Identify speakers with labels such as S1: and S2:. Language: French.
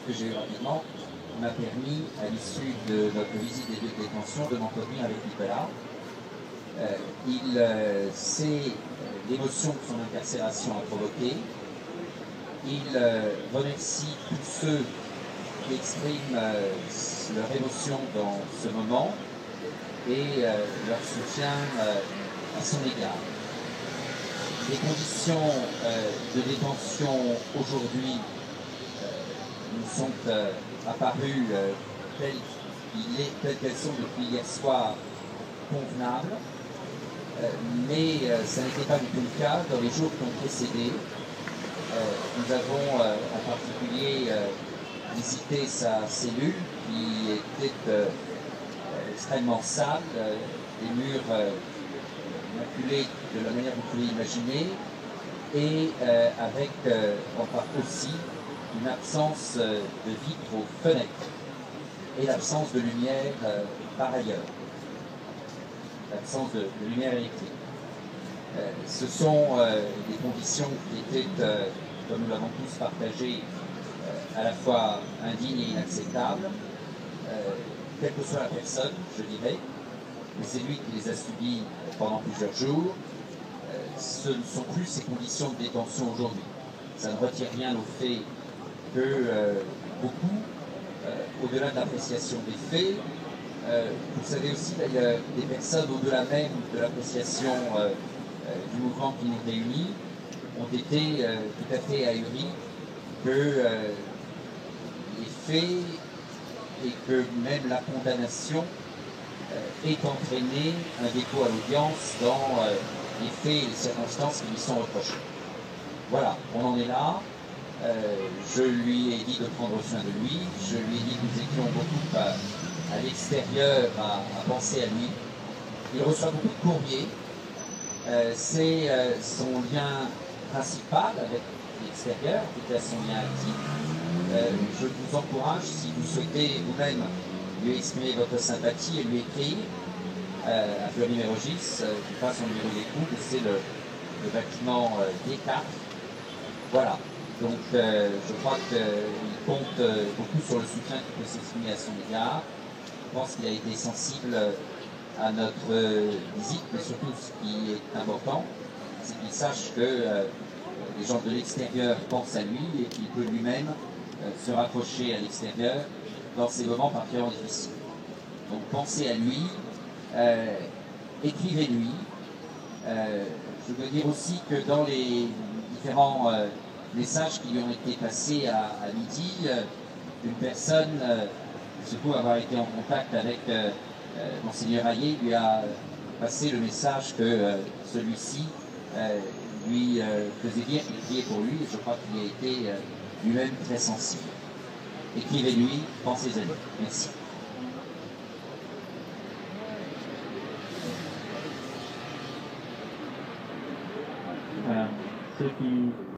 S1: que j'ai eu rapidement m'a permis, à l'issue de notre visite des lieux de détention, de m'entretenir avec Nicolas. Il sait l'émotion que son incarcération a provoquée. Il remercie tous ceux qui expriment leur émotion dans ce moment et leur soutien à son égard. Les conditions de détention aujourd'hui nous sont apparues telles qu'elles sont depuis hier soir convenables, mais ça n'était pas du tout le cas dans les jours qui ont précédé. Nous avons en particulier visité sa cellule qui était extrêmement sale, les murs maculés de la manière que vous pouvez imaginer, et avec aussi une absence de vitres aux fenêtres et l'absence de lumière par ailleurs, l'absence de lumière électrique. Ce sont des conditions qui étaient, comme nous l'avons tous partagé, à la fois indignes et inacceptables, quelle que soit la personne, je dirais, mais c'est lui qui les a subies pendant plusieurs jours. Ce ne sont plus ces conditions de détention aujourd'hui. Ça ne retire rien au fait que beaucoup, au-delà de l'appréciation des faits, vous savez aussi, il y a des personnes au-delà même de l'appréciation du mouvement qui nous réunit, ont été tout à fait ahuris que les faits et que même la condamnation ait entraîné un dépôt à l'audience dans les faits et les circonstances qui lui sont reprochés. Voilà, on en est là. Je lui ai dit de prendre soin de lui, je lui ai dit que nous étions beaucoup à l'extérieur à penser à lui. Il reçoit beaucoup de courriers. C'est son lien principal avec l'extérieur, qui est son lien actif. Je vous encourage, si vous souhaitez vous-même lui exprimer votre sympathie et lui écrire à Fleury-Mérogis, qui passe son numéro d'écoute, c'est le bâtiment D4. Voilà, donc je crois qu'il compte beaucoup sur le soutien qui peut s'exprimer à son égard. Je pense qu'il a été sensible à notre visite, mais surtout ce qui est important, c'est qu'il sache que les gens de l'extérieur pensent à lui et qu'il peut lui-même se raccrocher à l'extérieur dans ces moments particulièrement difficiles. Donc pensez à lui, écrivez-lui. Je veux dire aussi que dans les différents messages qui lui ont été passés à midi, une personne, surtout avoir été en contact avec Monseigneur Hayet, lui a passé le message que celui-ci lui faisait dire qu'il priait pour lui, et je crois qu'il a été lui-même très sensible. Écrivez-lui, pensez à lui. Merci.
S2: Voilà. Ceux qui